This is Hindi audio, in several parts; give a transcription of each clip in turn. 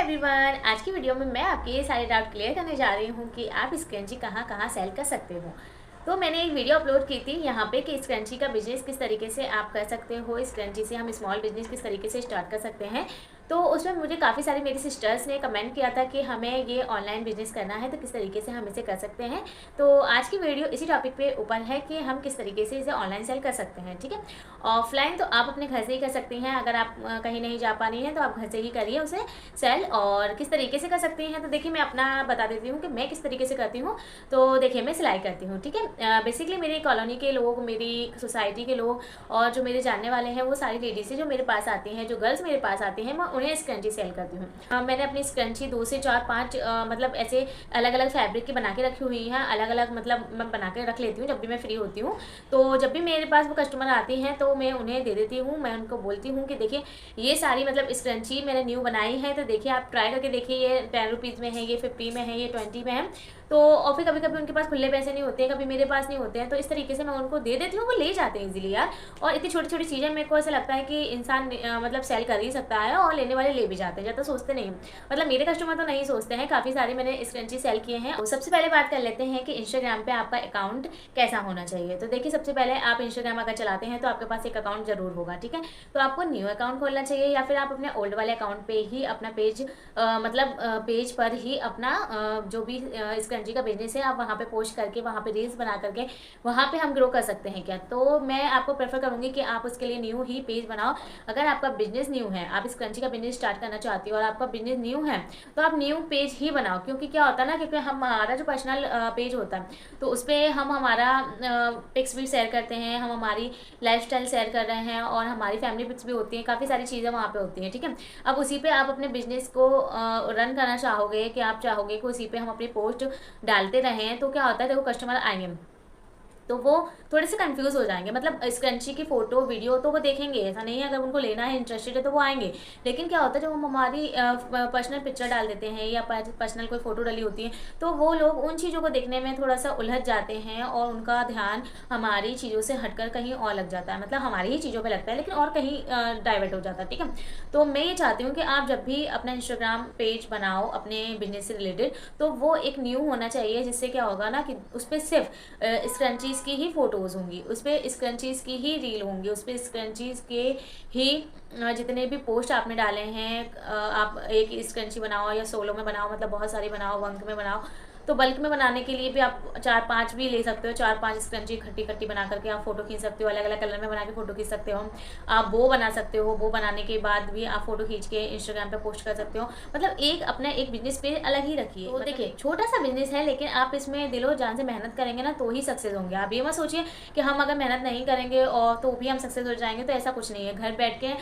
एवरीवन, आज की वीडियो में मैं आपके ये सारे डाउट क्लियर करने जा रही हूँ कि आप स्क्रंची कहाँ कहाँ सेल कर सकते हो। तो मैंने एक वीडियो अपलोड की थी यहाँ पे कि स्क्रंची का बिजनेस किस तरीके से आप कर सकते हो, स्क्रंची से हम स्मॉल बिजनेस किस तरीके से स्टार्ट कर सकते हैं। तो उसमें मुझे काफ़ी सारी मेरी सिस्टर्स ने कमेंट किया था कि हमें ये ऑनलाइन बिजनेस करना है तो किस तरीके से हम इसे कर सकते हैं। तो आज की वीडियो इसी टॉपिक पे ऊपर है कि हम किस तरीके से इसे ऑनलाइन सेल कर सकते हैं। ठीक है, ऑफलाइन तो आप अपने घर से ही कर सकती हैं, अगर आप कहीं नहीं जा पा रही हैं तो आप घर से ही करिए उसे सेल। और किस तरीके से कर सकती हैं तो देखिए मैं अपना बता देती हूँ कि मैं किस तरीके से करती हूँ। तो देखिए मैं सिलाई करती हूँ, ठीक है। बेसिकली मेरी कॉलोनी के लोग, मेरी सोसाइटी के लोग और जो मेरे जानने वाले हैं वो सारी लेडीज़ जो मेरे पास आती हैं, जो गर्ल्स मेरे पास आती हैं, मैं उन्हें स्क्रंची सेल करती हूँ। मैंने अपनी स्क्रंची 2 से 4 5 मतलब ऐसे अलग अलग फैब्रिक की बना के रखी हुई हैं, अलग अलग मतलब मैं बना के रख लेती हूँ जब भी मैं फ्री होती हूँ। तो जब भी मेरे पास वो कस्टमर आती हैं तो मैं उन्हें दे देती हूँ। मैं उनको बोलती हूँ कि देखिए ये सारी मतलब स्क्रंची मैंने न्यू बनाई है, तो देखिए आप ट्राई करके देखिए, ये 10 रुपीज़ में है, ये 50 में है, ये 20 में है। तो और फिर कभी कभी उनके पास खुले पैसे नहीं होते हैं, कभी मेरे पास नहीं होते हैं, तो इस तरीके से मैं उनको दे देती हूँ, वो ले जाते हैं इजीली यार। और इतनी छोटी छोटी चीज़ें मेरे को ऐसा लगता है कि इंसान मतलब सेल कर ही सकता है और लेने वाले ले भी जाते हैं, ज़्यादा सोचते नहीं। मतलब मेरे कस्टमर तो नहीं सोचते हैं, काफ़ी सारे मैंने स्क्रंची सेल किए हैं। तो सबसे पहले बात कर लेते हैं कि इंस्टाग्राम पे आपका अकाउंट कैसा होना चाहिए। तो देखिए सबसे पहले आप इंस्टाग्राम अगर चलाते हैं तो आपके पास एक अकाउंट जरूर होगा, ठीक है। तो आपको न्यू अकाउंट खोलना चाहिए या फिर आप अपने ओल्ड वाले अकाउंट पे ही अपना पेज मतलब पेज पर ही अपना जो भी स्क्रंची का बिजनेस है आप वहाँ पे पोस्ट करके, वहाँ पे रील्स बना करके वहाँ पे हम ग्रो कर सकते हैं क्या। तो मैं आपको प्रेफर करूँगी कि आप उसके लिए न्यू ही पेज बनाओ। अगर आपका बिजनेस न्यू है, आप स्क्रंची का बिजनेस स्टार्ट करना चाहती हो और आपका बिजनेस न्यू है, तो आप न्यू पेज ही बनाओ। क्योंकि क्या होता है ना, क्योंकि हमारा जो पर्सनल पेज होता है तो उस पर हम हमारा पिक्स भी शेयर करते हैं, हम हमारी लाइफस्टाइल शेयर कर रहे हैं और हमारी फैमिली पिक्स भी होती हैं, काफ़ी सारी चीज़ें वहाँ पे होती हैं, ठीक है। अब उसी पे आप अपने बिजनेस को रन करना चाहोगे कि आप चाहोगे कि उसी पे हम अपनी पोस्ट डालते रहें, तो क्या होता है देखो कस्टमर आएंगे तो वो थोड़े से कंफ्यूज हो जाएंगे। मतलब स्क्रंची की फोटो वीडियो तो वो देखेंगे, ऐसा नहीं है, अगर उनको लेना है, इंटरेस्टेड है तो वो आएंगे। लेकिन क्या होता है जब हम हमारी पर्सनल पिक्चर डाल देते हैं या पर्सनल कोई फोटो डली होती है तो वो लोग उन चीज़ों को देखने में थोड़ा सा उलझ जाते हैं और उनका ध्यान हमारी चीज़ों से हटकर कहीं और लग जाता है। मतलब हमारी ही चीज़ों पर लगता है लेकिन और कहीं डाइवर्ट हो जाता है, ठीक है। तो मैं ये चाहती हूँ कि आप जब भी अपना इंस्टाग्राम पेज बनाओ अपने बिजनेस से रिलेटेड, तो वो एक न्यू होना चाहिए, जिससे क्या होगा ना कि उस पर सिर्फ स्क्रंचीज़ की ही फ़ोटोज़ होंगी, उस पर स्क्रंचीज़ की ही रील होंगी, उस पर स्क्रंचीज़ के ही जितने भी पोस्ट आपने डाले हैं, आप एक स्क्रंची बनाओ या सोलो में बनाओ, मतलब बहुत सारी बनाओ, बल्क में बनाओ। तो बल्क में बनाने के लिए भी आप 4-5 भी ले सकते हो, 4-5 स्क्रंची खट्टी खट्टी बना करके आप फोटो खींच सकते हो, अलग अलग कलर में बना के फोटो खींच सकते हो। आप वो बना सकते हो, वो बनाने के बाद भी आप फोटो खींच के इंस्टाग्राम पे पोस्ट कर सकते हो। मतलब एक अपना एक बिजनेस पेज अलग ही रखिए। तो देखिए छोटा सा बिजनेस है लेकिन आप इसमें दिलो जान से मेहनत करेंगे ना तो ही सक्सेस होंगे। आप ये मत सोचिए कि हम अगर मेहनत नहीं करेंगे और तो भी हम सक्सेस हो जाएंगे, तो ऐसा कुछ नहीं है। घर बैठ के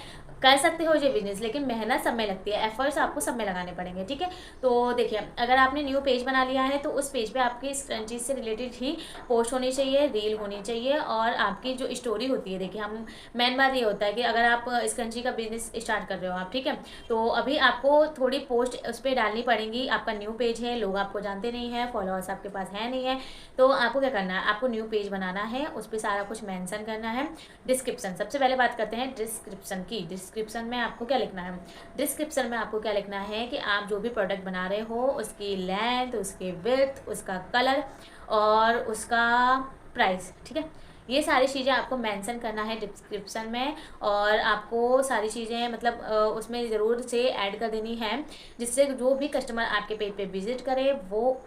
कर सकते हो ये बिजनेस, लेकिन मेहनत सब में लगती है, एफर्ट्स आपको सब में लगाने पड़ेंगे, ठीक है। तो देखिए अगर आपने न्यू पेज बना लिया है तो उस पेज पे आपकी स्क्रंची से रिलेटेड ही पोस्ट होनी चाहिए, रील होनी चाहिए और आपकी जो स्टोरी होती है। देखिए हम मेन बात ये होता है कि अगर आप स्क्रंची का बिजनेस स्टार्ट कर रहे हो आप, ठीक है, तो अभी आपको थोड़ी पोस्ट उस पर डालनी पड़ेंगी। आपका न्यू पेज है, लोग आपको जानते नहीं है, फॉलोअर्स आपके पास है नहीं है, तो आपको क्या करना है, आपको न्यू पेज बनाना है, उस पर सारा कुछ मैंसन करना है। डिस्क्रिप्शन, सबसे पहले बात करते हैं डिस्क्रिप्शन की। डिस्क्रिप्शन में आपको क्या लिखना है, डिस्क्रिप्शन में आपको क्या लिखना है कि आप जो भी प्रोडक्ट बना रहे हो उसकी लेंथ, उसके विड्थ, उसका कलर और उसका प्राइस, ठीक है। ये सारी चीज़ें आपको मेंशन करना है डिस्क्रिप्शन में और आपको सारी चीज़ें मतलब उसमें ज़रूर से ऐड कर देनी है, जिससे जो भी कस्टमर आपके पेज पे विजिट करे वो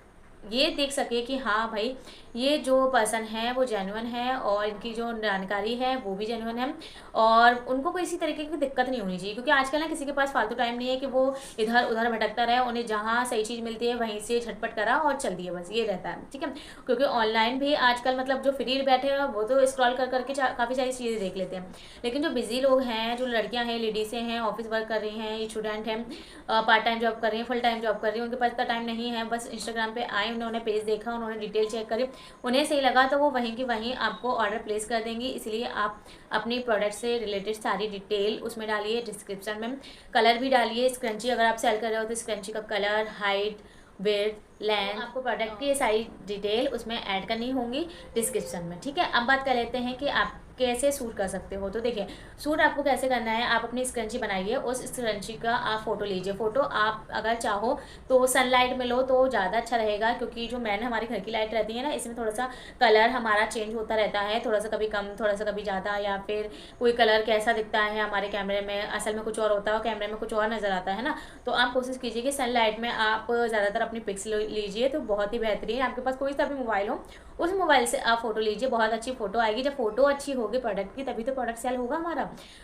ये देख सके कि हाँ भाई ये जो पर्सन है वो जेन्युइन है और इनकी जो जानकारी है वो भी जेन्युइन है और उनको कोई इसी तरीके की दिक्कत नहीं होनी चाहिए। क्योंकि आजकल ना किसी के पास फालतू टाइम नहीं है कि वो इधर उधर भटकता रहे, उन्हें जहाँ सही चीज़ मिलती है वहीं से झटपट करा और चल दिए, बस ये रहता है, ठीक है। क्योंकि ऑनलाइन भी आजकल मतलब जो फ्री बैठे हैं वो तो स्क्रॉल कर करके काफ़ी सारी चीज़ें देख लेते हैं, लेकिन जो बिजी लोग हैं, जो लड़कियाँ हैं, लेडीज़ें हैं, ऑफिस वर्क कर रही हैं, स्टूडेंट हैं, पार्ट टाइम जॉब कर रही हैं, फुल टाइम जॉब कर रही हैं, उनके पास इतना टाइम नहीं है। बस इंस्टाग्राम पे आए, उन्होंने पेज देखा, उन्होंने डिटेल चेक करी, उन्हें सही लगा तो वो वहीं की वहीं आपको ऑर्डर प्लेस कर देंगी। इसलिए आप अपनी प्रोडक्ट से रिलेटेड सारी डिटेल उसमें डालिए डिस्क्रिप्शन में। कलर भी डालिए, स्क्रंची अगर आप सेल कर रहे हो तो स्क्रंची का कलर, हाइट, वेट, लेंथ, आपको प्रोडक्ट की ये सारी डिटेल उसमें ऐड करनी होंगी डिस्क्रिप्शन में, ठीक है। अब बात कर लेते हैं कि आप कैसे सूट कर सकते हो। तो देखिए सूट आपको कैसे करना है, आप अपनी स्क्रंची बनाइए, उस स्क्रंची का आप फ़ोटो लीजिए। फ़ोटो आप अगर चाहो तो सनलाइट में लो तो ज़्यादा अच्छा रहेगा, क्योंकि जो मैन हमारे घर की लाइट रहती है ना, इसमें थोड़ा सा कलर हमारा चेंज होता रहता है, थोड़ा सा कभी कम थोड़ा सा कभी ज़्यादा, या फिर कोई कलर कैसा दिखता है हमारे कैमरे में असल में कुछ और होता है और कैमरे में कुछ और नज़र आता है ना। तो आप कोशिश कीजिए कि सनलाइट में आप ज़्यादातर अपनी पिक्स लीजिए, तो बहुत ही बेहतरीन। आपके पास कोई सा भी मोबाइल हो उस मोबाइल से आप फोटो लीजिए, बहुत अच्छी फोटो आएगी। जब फोटो अच्छी होगी प्रोडक्ट की तभी तो प्रोडक्ट सेल होगा हमारा,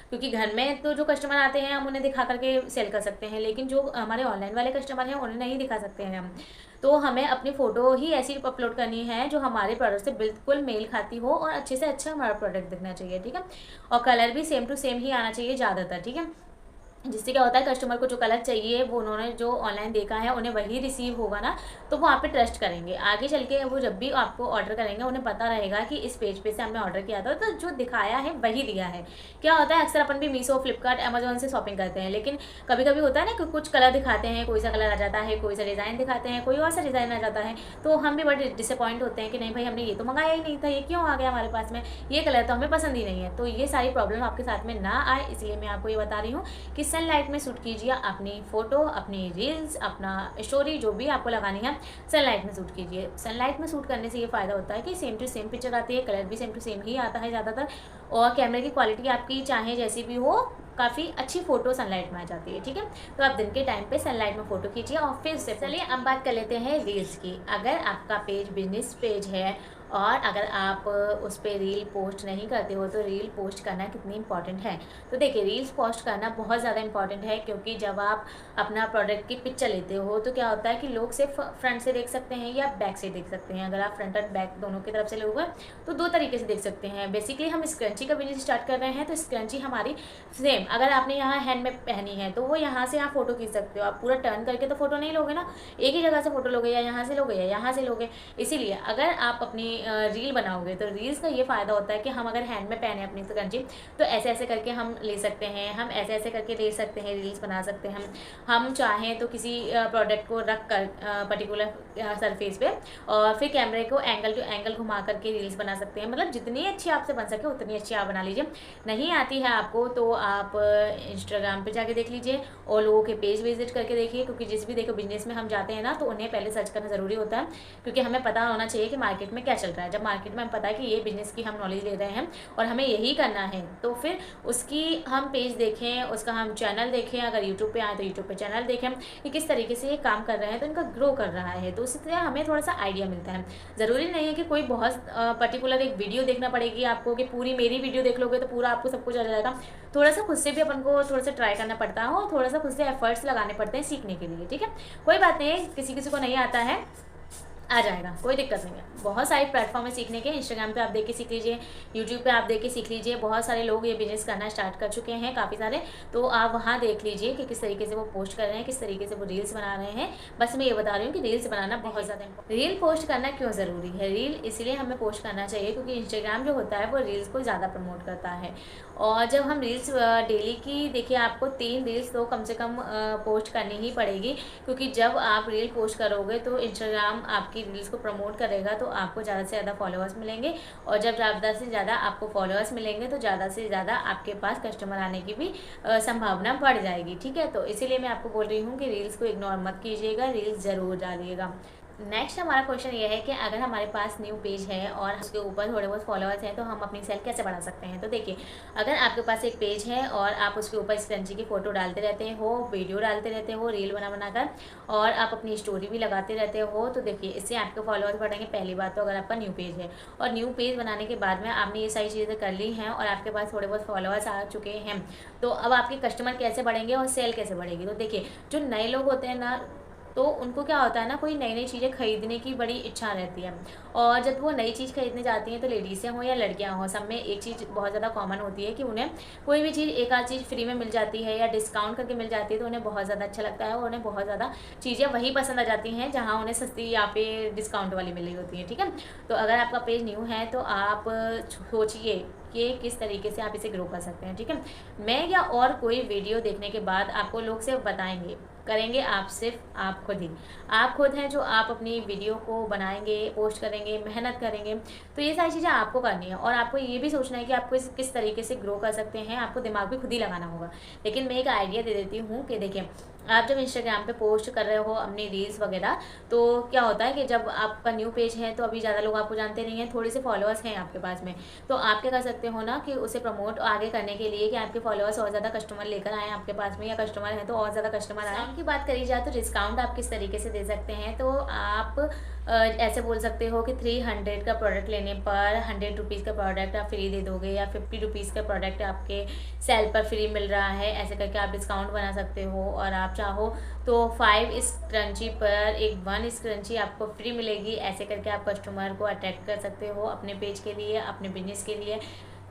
क्योंकि घर में तो जो कस्टमर आते हैं हम उन्हें दिखा करके सेल कर सकते हैं, लेकिन जो हमारे ऑनलाइन वाले कस्टमर हैं उन्हें नहीं दिखा सकते हैं हम। तो हमें अपनी फ़ोटो ही ऐसी अपलोड करनी है जो हमारे प्रोडक्ट से बिल्कुल मेल खाती हो और अच्छे से अच्छा हमारा प्रोडक्ट दिखना चाहिए, ठीक है। और कलर भी सेम टू सेम ही आना चाहिए ज़्यादातर, ठीक है। जिससे क्या होता है कस्टमर को जो कलर चाहिए वो उन्होंने जो ऑनलाइन देखा है उन्हें वही रिसीव होगा ना, तो वो आप पे ट्रस्ट करेंगे। आगे चल के वो जब भी आपको ऑर्डर करेंगे उन्हें पता रहेगा कि इस पेज पे से हमने ऑर्डर किया था तो जो दिखाया है वही दिया है। क्या होता है अक्सर अपन भी मीशो, फ्लिपकार्ट, अमेजोन से शॉपिंग करते हैं, लेकिन कभी कभी होता है ना कि कुछ कलर दिखाते हैं, कोई सा कलर आ जाता है, कोई सा डिज़ाइन दिखाते हैं, कोई और सा डिज़ाइन आ जाता है, तो हम भी बड़े डिसअपॉइंट होते हैं कि नहीं भाई हमने ये तो मंगाया ही नहीं था, ये क्यों आ गया हमारे पास में, ये कलर तो हमें पसंद ही नहीं है। तो ये सारी प्रॉब्लम आपके साथ में ना आए इसलिए मैं आपको ये बता रही हूँ कि सनलाइट में शूट कीजिए अपनी फ़ोटो, अपनी रील्स, अपना स्टोरी जो भी आपको लगानी है सनलाइट में शूट कीजिए। सनलाइट में शूट करने से ये फ़ायदा होता है कि सेम टू सेम पिक्चर आती है, कलर भी सेम टू सेम ही आता है ज़्यादातर, और कैमरे की क्वालिटी आपकी चाहे जैसी भी हो काफ़ी अच्छी फ़ोटो सनलाइट में आ जाती है, ठीक है। तो आप दिन के टाइम पे सनलाइट में फ़ोटो खींचिए और फिर से चलिए अब बात कर लेते हैं रील्स की। अगर आपका पेज बिजनेस पेज है और अगर आप उस पर रील पोस्ट नहीं करते हो तो रील पोस्ट करना कितनी इंपॉर्टेंट है। तो देखिए रील्स पोस्ट करना बहुत ज़्यादा इंपॉर्टेंट है, क्योंकि जब आप अपना प्रोडक्ट की पिक्चर लेते हो तो क्या होता है कि लोग सिर्फ फ्रंट से देख सकते हैं या बैक से देख सकते हैं। अगर आप फ्रंट और बैक दोनों की तरफ से लोगे तो दो तरीके से देख सकते हैं। बेसिकली हम स्क्रंची का बिजनेस स्टार्ट कर रहे हैं तो स्क्रंची हमारी सेम अगर आपने यहाँ हैंड में पहनी है तो वो यहाँ से आप फोटो खींच सकते हो। आप पूरा टर्न करके तो फोटो नहीं लोगे ना, एक ही जगह से फोटो लोगे, या यहाँ से लोगे या यहाँ से लोगे। इसीलिए अगर आप अपनी रील बनाओगे तो रील्स का ये फ़ायदा होता है कि हम अगर हैंड में पहने अपनी स्क्रंची तो ऐसे ऐसे करके हम ले सकते हैं, हम ऐसे ऐसे करके ले सकते हैं, रील्स बना सकते हैं। हम चाहें तो किसी प्रोडक्ट को रख कर पर्टिकुलर सरफेस पे और फिर कैमरे को एंगल टू एंगल घुमा करके रील्स बना सकते हैं। मतलब जितनी अच्छी आपसे बन सके उतनी अच्छी आप बना लीजिए। नहीं आती है आपको तो आप इंस्टाग्राम पे जाके देख लीजिए और लोगों के पेज विजिट करके देखिए, क्योंकि जिस भी देखो बिजनेस में हम जाते हैं ना तो उन्हें पहले सर्च करना ज़रूरी होता है, क्योंकि हमें पता होना चाहिए कि मार्केट में क्या चल रहा है। जब मार्केट में हमें पता है कि ये बिज़नेस की हम नॉलेज ले रहे हैं और हमें यही करना है तो फिर उसकी हम पेज देखें, उसका हम चैनल देखें। अगर यूट्यूब पे आए तो यूट्यूब पे चैनल देखें कि किस तरीके से ये काम कर रहे हैं तो इनका ग्रो कर रहा है, तो उससे हमें थोड़ा सा आइडिया मिलता है। ज़रूरी नहीं है कि कोई बहुत पर्टिकुलर एक वीडियो देखना पड़ेगी आपको कि पूरी मेरी वीडियो देख लोगे तो पूरा आपको सब कुछ आ जाएगा। थोड़ा सा खुद से भी अपन को थोड़ा सा ट्राई करना पड़ता है और थोड़ा सा खुद से एफर्ट्स लगाने पड़ते हैं सीखने के लिए, ठीक है। कोई बात नहीं है, किसी किसी को नहीं आता है, आ जाएगा, कोई दिक्कत नहीं है। बहुत सारे प्लेटफॉर्म है सीखने के। इंस्टाग्राम पे आप देख के सीख लीजिए, यूट्यूब पे आप देख के सीख लीजिए। बहुत सारे लोग ये बिजनेस करना स्टार्ट कर चुके हैं काफ़ी सारे, तो आप वहाँ देख लीजिए कि किस तरीके से वो पोस्ट कर रहे हैं, किस तरीके से वो रील्स बना रहे हैं। बस मैं ये बता रही हूँ कि रील्स बनाना बहुत ज़्यादा इंपॉर्टेंट। रील पोस्ट करना क्यों ज़रूरी है? रील इसलिए हमें पोस्ट करना चाहिए क्योंकि इंस्टाग्राम जो होता है वो रील्स को ज़्यादा प्रमोट करता है। और जब हम रील्स डेली की देखिए आपको 3 रील्स तो कम से कम पोस्ट करनी ही पड़ेगी, क्योंकि जब आप रील पोस्ट करोगे तो इंस्टाग्राम आपकी रील्स को प्रमोट करेगा तो आपको ज़्यादा से ज़्यादा फॉलोअर्स मिलेंगे, और जब ज़्यादा से ज़्यादा आपको फॉलोअर्स मिलेंगे तो ज़्यादा से ज़्यादा आपके पास कस्टमर आने की भी संभावना बढ़ जाएगी, ठीक है। तो इसीलिए मैं आपको बोल रही हूँ कि रील्स को इग्नोर मत कीजिएगा, रील्स ज़रूर डालिएगा। नेक्स्ट हमारा क्वेश्चन ये है कि अगर हमारे पास न्यू पेज है और उसके ऊपर थोड़े बहुत फॉलोअर्स हैं तो हम अपनी सेल कैसे बढ़ा सकते हैं। तो देखिए अगर आपके पास एक पेज है और आप उसके ऊपर स्क्रंची की फ़ोटो डालते रहते हो, वीडियो डालते रहते हो रील बना कर, और आप अपनी स्टोरी भी लगाते रहते हो, तो देखिए इससे आपके फॉलोअर्स बढ़ेंगे। पहली बात तो अगर आपका न्यू पेज है और न्यू पेज बनाने के बाद में आपने ये सारी चीज़ें कर ली हैं और आपके पास थोड़े बहुत फॉलोअर्स आ चुके हैं, तो अब आपके कस्टमर कैसे बढ़ेंगे और सेल कैसे बढ़ेगी। तो देखिए जो नए लोग होते हैं ना तो उनको क्या होता है ना, कोई नई नई चीज़ें खरीदने की बड़ी इच्छा रहती है, और जब वो नई चीज़ खरीदने जाती हैं तो लेडीज़ें हों या लड़कियां हों, सब में एक चीज़ बहुत ज़्यादा कॉमन होती है कि उन्हें कोई भी चीज़ एक आध चीज़ फ्री में मिल जाती है या डिस्काउंट करके मिल जाती है तो उन्हें बहुत ज़्यादा अच्छा लगता है और उन्हें बहुत ज़्यादा चीज़ें वही पसंद आ जाती हैं जहाँ उन्हें सस्ती या फिर डिस्काउंट वाली मिल रही होती हैं, ठीक है। तो अगर आपका पेज न्यू है तो आप सोचिए कि किस तरीके से आप इसे ग्रो कर सकते हैं, ठीक है। मैं या और कोई वीडियो देखने के बाद आपको लोग सिर्फ बताएंगे करेंगे आप, सिर्फ आप खुद ही। आप खुद हैं जो आप अपनी वीडियो को बनाएंगे, पोस्ट करेंगे, मेहनत करेंगे। तो ये सारी चीज़ें आपको करनी है और आपको ये भी सोचना है कि आपको किस तरीके से ग्रो कर सकते हैं। आपको दिमाग भी खुद ही लगाना होगा। लेकिन मैं एक आइडिया दे देती हूँ कि देखिए, आप जब इंस्टाग्राम पे पोस्ट कर रहे हो अपनी रील्स वगैरह, तो क्या होता है कि जब आपका न्यू पेज है तो अभी ज़्यादा लोग आपको जानते नहीं हैं, थोड़े से फॉलोअर्स हैं आपके पास में, तो आप क्या कर सकते हो ना कि उसे प्रमोट आगे करने के लिए कि आपके फॉलोअर्स और ज़्यादा कस्टमर लेकर आएँ आपके पास में, या कस्टमर हैं तो और ज़्यादा कस्टमर आए। की बात करी जाए तो डिस्काउंट आप किस तरीके से दे सकते हैं, तो आप ऐसे बोल सकते हो कि 300 का प्रोडक्ट लेने पर 100 रुपीज़ का प्रोडक्ट आप फ्री दे दोगे, या 50 रुपीज़ का प्रोडक्ट आपके सेल पर फ्री मिल रहा है, ऐसे करके आप डिस्काउंट बना सकते हो। और आप चाहो तो 5 स्क्रंची पर 1 स्क्रंची आपको फ्री मिलेगी, ऐसे करके आप कस्टमर को अट्रैक्ट कर सकते हो अपने पेज के लिए, अपने बिजनेस के लिए।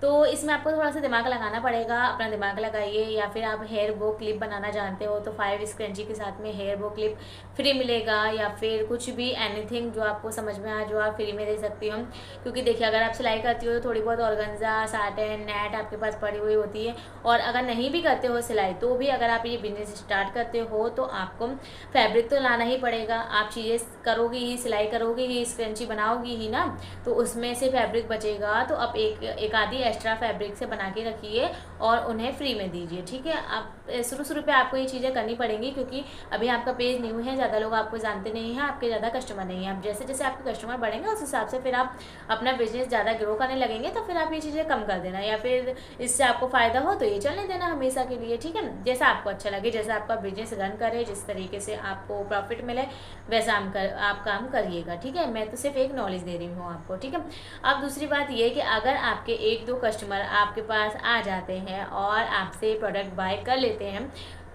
तो इसमें आपको थोड़ा सा दिमाग लगाना पड़ेगा, अपना दिमाग लगाइए। या फिर आप हेयर बो क्लिप बनाना जानते हो तो 5 स्क्रंची के साथ में हेयर बो क्लिप फ्री मिलेगा, या फिर कुछ भी एनीथिंग जो आपको समझ में आए जो आप फ्री में दे सकती हो। क्योंकि देखिए, अगर आप सिलाई करती हो तो थोड़ी बहुत ऑर्गेन्जा, साटन, नेट आपके पास पड़ी हुई होती है, और अगर नहीं भी करते हो सिलाई तो भी अगर आप ये बिजनेस स्टार्ट करते हो तो आपको फैब्रिक तो लाना ही पड़ेगा। आप चीज़ें करोगी ही, सिलाई करोगी ही, स्क्रंची बनाओगी ही ना, तो उसमें से फैब्रिक बचेगा तो आप एक आधी एक्स्ट्रा फैब्रिक से बना के रखिए और उन्हें फ्री में दीजिए। ठीक है, आप शुरू पे आपको ये चीज़ें करनी पड़ेंगी, क्योंकि अभी आपका पेज न्यू है, ज़्यादा लोग आपको जानते नहीं हैं, आपके ज़्यादा कस्टमर नहीं हैं। अब जैसे जैसे आपके कस्टमर बढ़ेंगे उस हिसाब से फिर आप अपना बिजनेस ज़्यादा ग्रो करने लगेंगे, तो फिर आप ये चीज़ें कम कर देना, या फिर इससे आपको फ़ायदा हो तो ये चलने देना हमेशा के लिए। ठीक है, जैसा आपको अच्छा लगे, जैसा आपका बिजनेस रन करे, जिस तरीके से आपको प्रॉफिट मिले, वैसा आप काम करिएगा। ठीक है, मैं तो सिर्फ एक नॉलेज दे रही हूँ आपको। ठीक है, अब दूसरी बात ये कि अगर आपके 1-2 कस्टमर आपके पास आ जाते हैं और आपसे प्रोडक्ट बाय कर लेते हैं,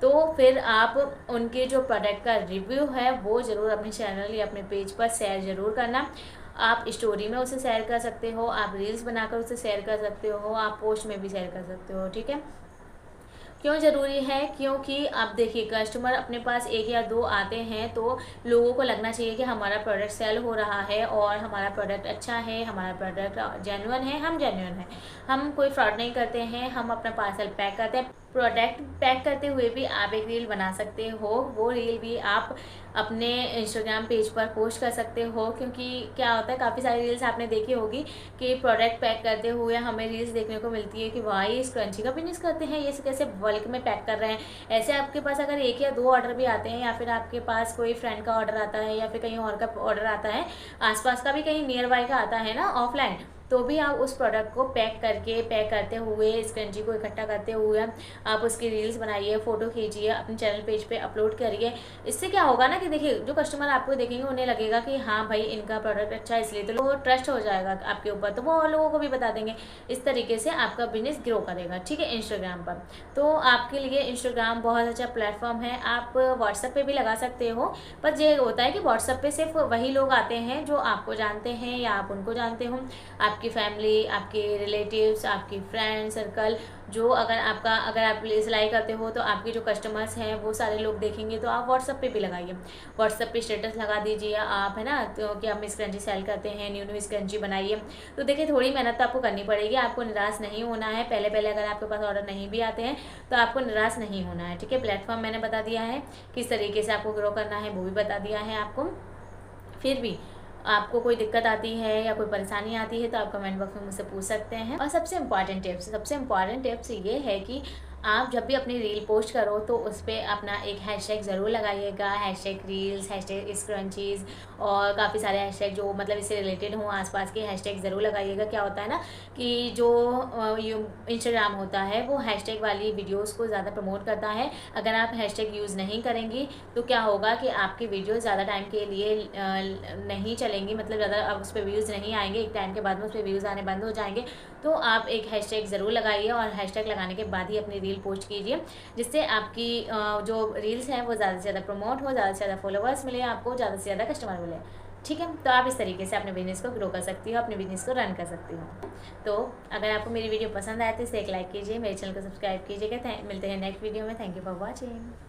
तो फिर आप उनके जो प्रोडक्ट का रिव्यू है वो ज़रूर अपने चैनल या अपने पेज पर शेयर ज़रूर करना। आप स्टोरी में उसे शेयर कर सकते हो, आप रील्स बनाकर उसे शेयर कर सकते हो, आप पोस्ट में भी शेयर कर सकते हो। ठीक है, क्यों ज़रूरी है? क्योंकि आप देखिए, कस्टमर अपने पास 1 या 2 आते हैं तो लोगों को लगना चाहिए कि हमारा प्रोडक्ट सेल हो रहा है और हमारा प्रोडक्ट अच्छा है, हमारा प्रोडक्ट जेन्युइन है, हम जेन्युइन हैं, हम कोई फ्रॉड नहीं करते हैं, हम अपना पार्सल पैक करते हैं। प्रोडक्ट पैक करते हुए भी आप एक रील बना सकते हो, वो रील भी आप अपने इंस्टाग्राम पेज पर पोस्ट कर सकते हो। क्योंकि क्या होता है, काफ़ी सारी रील्स आपने देखी होगी कि प्रोडक्ट पैक करते हुए हमें रील्स देखने को मिलती है कि भाई इस क्रंची का बिजनेस करते हैं, ये कैसे बल्क में पैक कर रहे हैं। ऐसे आपके पास अगर 1 या 2 ऑर्डर भी आते हैं, या फिर आपके पास कोई फ्रेंड का ऑर्डर आता है, या फिर कहीं और का ऑर्डर आता है, आसपास का भी कहीं नियर बाय का आता है ना ऑफलाइन, तो भी आप उस प्रोडक्ट को पैक करते हुए, स्क्रंची को इकट्ठा करते हुए आप उसकी रील्स बनाइए, फ़ोटो खींचिए, अपने चैनल पेज पे अपलोड करिए। इससे क्या होगा ना कि देखिए, जो कस्टमर आपको देखेंगे उन्हें लगेगा कि हाँ भाई, इनका प्रोडक्ट अच्छा है, इसलिए तो वो ट्रस्ट हो जाएगा आपके ऊपर, तो वो और लोगों को भी बता देंगे। इस तरीके से आपका बिजनेस ग्रो करेगा। ठीक है, इंस्टाग्राम पर तो आपके लिए इंस्टाग्राम बहुत अच्छा प्लेटफॉर्म है। आप व्हाट्सएप पे भी लगा सकते हो, पर ये होता है कि व्हाट्सएप पे सिर्फ वही लोग आते हैं जो आपको जानते हैं या आप उनको जानते हो, आपकी फैमिली, आपके रिलेटिव्स, आपकी फ्रेंड सर्कल, जो अगर आप सिलाई करते हो तो आपके जो कस्टमर्स हैं वो सारे लोग देखेंगे। तो आप व्हाट्सएप पे भी लगाइए, व्हाट्सएप पे स्टेटस लगा दीजिए आप, है ना, तो कि हम स्क्रंची सेल करते हैं, न्यू स्क्रंची बनाइए। तो देखिए, थोड़ी मेहनत तो आपको करनी पड़ेगी, आपको निराश नहीं होना है। पहले अगर आपके पास ऑर्डर नहीं भी आते हैं तो आपको निराश नहीं होना है। ठीक है, प्लेटफॉर्म मैंने बता दिया है, किस तरीके से आपको ग्रो करना है वो भी बता दिया है आपको। फिर भी आपको कोई दिक्कत आती है या कोई परेशानी आती है तो आप कमेंट बॉक्स में मुझसे पूछ सकते हैं। और सबसे इम्पॉर्टेंट टिप्स ये है कि आप जब भी अपनी रील पोस्ट करो तो उस पर अपना एक हैशटैग ज़रूर लगाइएगा, हैशटैग रील्स, हैशटैग स्क्रंचीज़, और काफ़ी सारे हैशटैग जो मतलब इससे रिलेटेड हों, आसपास के हैशटैग ज़रूर लगाइएगा। क्या होता है ना कि जो इंस्टाग्राम होता है वो हैशटैग वाली वीडियोस को ज़्यादा प्रमोट करता है। अगर आप हैशटैग यूज़ नहीं करेंगी तो क्या होगा कि आपकी वीडियो ज़्यादा टाइम के लिए नहीं चलेंगी, मतलब ज़्यादा उस पर व्यूज़ नहीं आएंगे, एक टाइम के बाद में उस पर व्यूज़ आने बंद हो जाएंगे। तो आप एक हैशटैग ज़रूर लगाइए और हैशटैग लगाने के बाद ही अपनी रील पोस्ट कीजिए, जिससे आपकी जो रील्स हैं वो ज़्यादा से ज़्यादा प्रमोट हो, ज़्यादा से ज़्यादा फॉलोवर्स मिले, आपको ज़्यादा से ज़्यादा कस्टमर मिले। ठीक है, तो आप इस तरीके से अपने बिजनेस को ग्रो कर सकती हो, अपने बिजनेस को रन कर सकती हो। तो अगर आपको मेरी वीडियो पसंद आए तो इसे एक लाइक कीजिए, मेरे चैनल को सब्सक्राइब कीजिएगा। मिलते हैं नेक्स्ट वीडियो में। Thank you for watching.